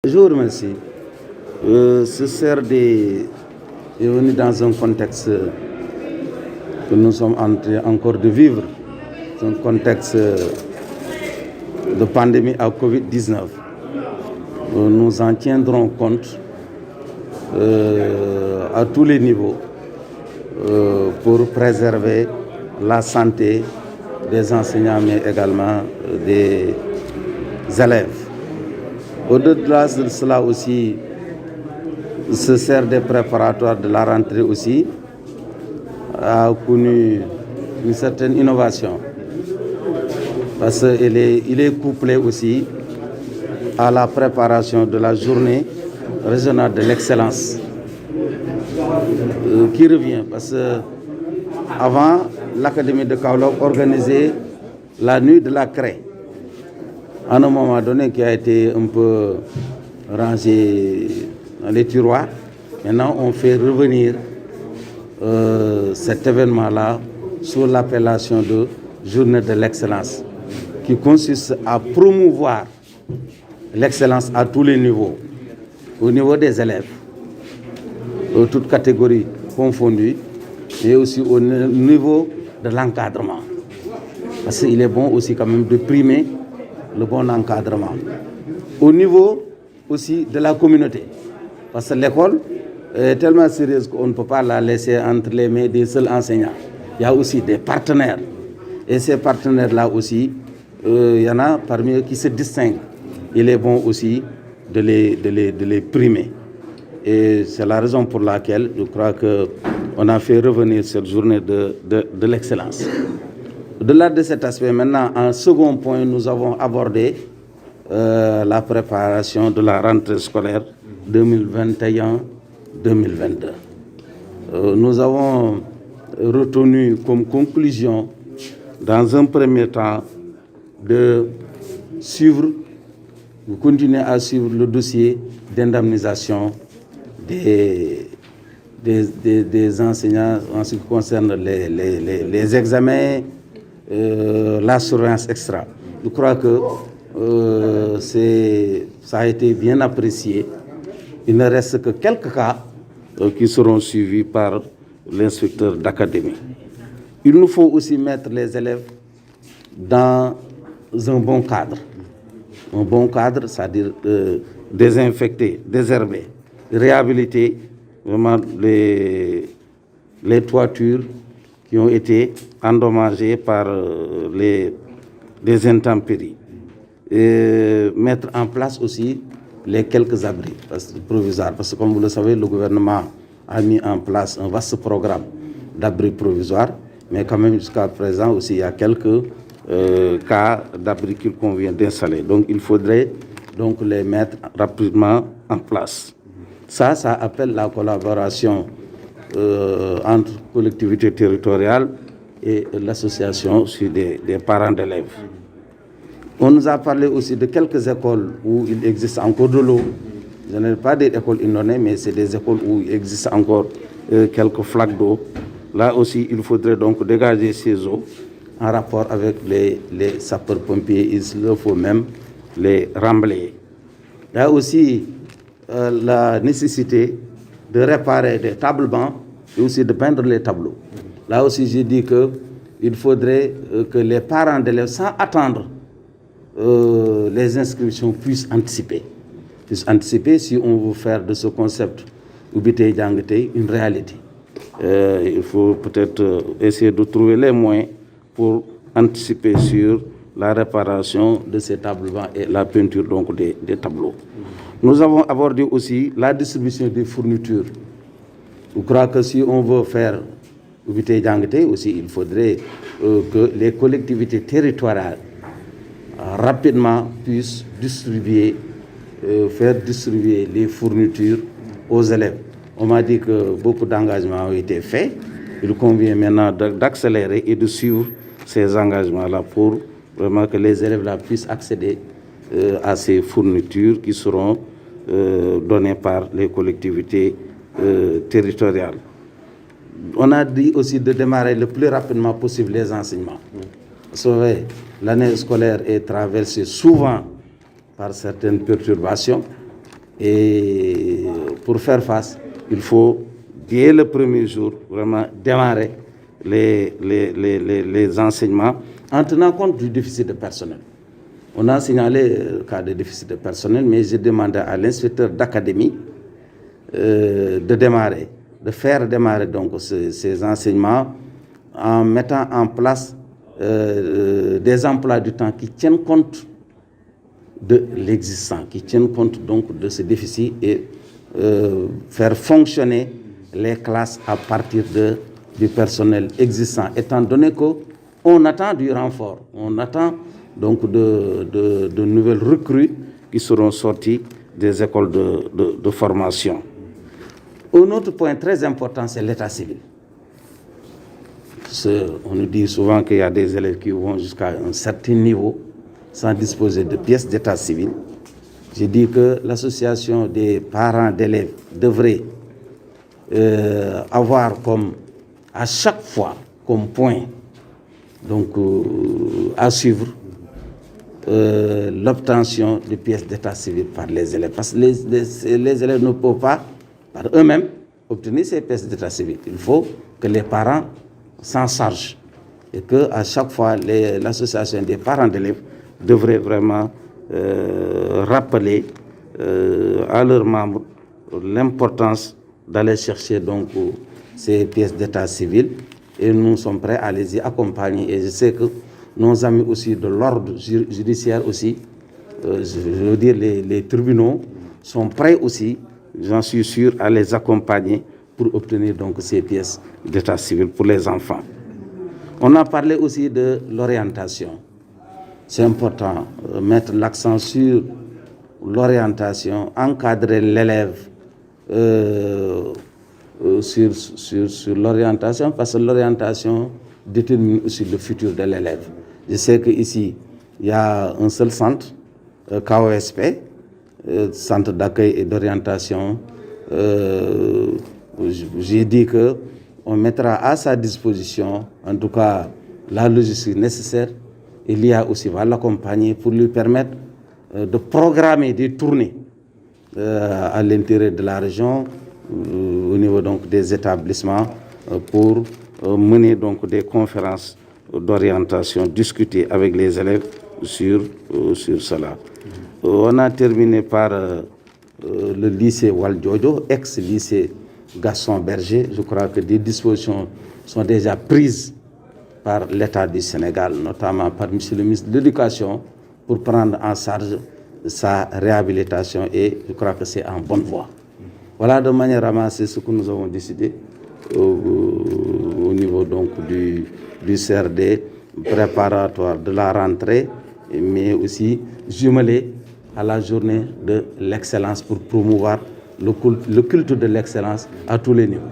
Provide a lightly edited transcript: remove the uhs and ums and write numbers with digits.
Je vous remercie. Ce CRD est venu dans un contexte que nous sommes en train encore de vivre, un contexte de pandémie à Covid-19. Nous en tiendrons compte à tous les niveaux pour préserver la santé des enseignants, mais également des élèves. Au-delà de cela aussi, ce CRD préparatoire de la rentrée aussi a connu une certaine innovation parce qu'il est couplé aussi à la préparation de la journée régionale de l'excellence qui revient parce qu'avant l'Académie de Kaolack organisait la nuit de la craie à un moment donné qui a été un peu rangé dans les tiroirs. Maintenant, on fait revenir cet événement-là sous l'appellation de Journée de l'excellence, qui consiste à promouvoir l'excellence à tous les niveaux, au niveau des élèves, toutes catégories confondues, et aussi au niveau de l'encadrement. Parce qu'il est bon aussi quand même de primer le bon encadrement. Au niveau aussi de la communauté, parce que l'école est tellement sérieuse qu'on ne peut pas la laisser entre les mains des seuls enseignants. Il y a aussi des partenaires. Et ces partenaires-là aussi, il y en a parmi eux qui se distinguent. Il est bon aussi de les primer. Et c'est la raison pour laquelle je crois qu'on a fait revenir cette journée de l'excellence. Au-delà de cet aspect, maintenant, en second point, nous avons abordé la préparation de la rentrée scolaire 2021-2022. Nous avons retenu comme conclusion, dans un premier temps, de continuer à suivre le dossier d'indemnisation des enseignants en ce qui concerne les examens, la surveillance extra. Je crois que ça a été bien apprécié. Il ne reste que quelques cas qui seront suivis par l'inspecteur d'académie. Il nous faut aussi mettre les élèves dans un bon cadre. Un bon cadre, c'est-à-dire désinfecter, désherber, réhabiliter vraiment les toitures qui ont été endommagées par les intempéries. Et mettre en place aussi les quelques abris provisoires. Parce que comme vous le savez, le gouvernement a mis en place un vaste programme d'abris provisoires. Mais quand même jusqu'à présent aussi, il y a quelques cas d'abris qu'il convient d'installer. Donc il faudrait donc les mettre rapidement en place. Ça appelle la collaboration entre collectivités territoriales et l'association des parents d'élèves. On nous a parlé aussi de quelques écoles où il existe encore de l'eau. Ce n'est pas des écoles inondées, mais c'est des écoles où il existe encore quelques flaques d'eau. Là aussi, il faudrait donc dégager ces eaux en rapport avec les sapeurs-pompiers. Il faut même les remblayer. Il y a aussi la nécessité de réparer des tables-bancs et aussi de peindre les tableaux. Là aussi, j'ai dit qu'il faudrait que les parents d'élèves, sans attendre les inscriptions, puissent anticiper. Si on veut faire de ce concept Ubité Djangate une réalité. Il faut peut-être essayer de trouver les moyens pour anticiper sur la réparation de ces tables-bancs et la peinture donc des tableaux. Nous avons abordé aussi la distribution des fournitures. Je crois que si on veut faire Ubité Djangate aussi, il faudrait que les collectivités territoriales rapidement puissent faire distribuer les fournitures aux élèves. On m'a dit que beaucoup d'engagements ont été faits. Il convient maintenant d'accélérer et de suivre ces engagements-là pour vraiment que les élèves puissent accéder à ces fournitures qui seront données par les collectivités territoriales. On a dit aussi de démarrer le plus rapidement possible les enseignements. Vous savez, l'année scolaire est traversée souvent par certaines perturbations. Et pour faire face, il faut, dès le premier jour, vraiment démarrer les enseignements en tenant compte du déficit de personnel. On a signalé le cas de déficit de personnel, mais j'ai demandé à l'inspecteur d'académie de faire démarrer donc ces enseignements en mettant en place des emplois du temps qui tiennent compte de l'existant, qui tiennent compte donc de ce déficit et faire fonctionner les classes à partir du personnel existant, étant donné qu'on attend du renfort, on attend donc de nouvelles recrues qui seront sorties des écoles de formation. Un autre point très important, c'est l'état civil. On nous dit souvent qu'il y a des élèves qui vont jusqu'à un certain niveau sans disposer de pièces d'état civil. J'ai dit que l'association des parents d'élèves devrait avoir comme à chaque fois comme point donc, à suivre l'obtention de pièces d'état civil par les élèves. Parce que les élèves ne peuvent pas, par eux-mêmes, obtenir ces pièces d'état civil. Il faut que les parents s'en chargent. Et qu'à chaque fois, l'association des parents d'élèves devrait vraiment rappeler à leurs membres l'importance d'aller chercher donc ces pièces d'état civil. Et nous sommes prêts à les y accompagner. Et je sais que nos amis aussi de l'ordre judiciaire aussi, je veux dire les tribunaux, sont prêts aussi, j'en suis sûr, à les accompagner pour obtenir donc ces pièces d'état civil pour les enfants. On a parlé aussi de l'orientation. C'est important de mettre l'accent sur l'orientation, encadrer l'élève sur l'orientation, parce que l'orientation détermine aussi le futur de l'élève. Je sais qu'ici, il y a un seul centre, KOSP, Centre d'accueil et d'orientation. J'ai dit qu'on mettra à sa disposition, en tout cas, la logistique nécessaire. Il y a aussi, va l'accompagner pour lui permettre de programmer des tournées à l'intérieur de la région, au niveau donc des établissements, pour mener donc des conférences d'orientation, discuter avec les élèves sur cela. On a terminé par le lycée Waldjojo, ex-lycée Gaston Berger. Je crois que des dispositions sont déjà prises par l'État du Sénégal, notamment par M. le ministre de l'Éducation, pour prendre en charge sa réhabilitation, et je crois que c'est en bonne voie. Voilà de manière ramassée ce que nous avons décidé au niveau donc du CRD préparatoire de la rentrée, mais aussi jumelé à la journée de l'excellence pour promouvoir le culte de l'excellence à tous les niveaux.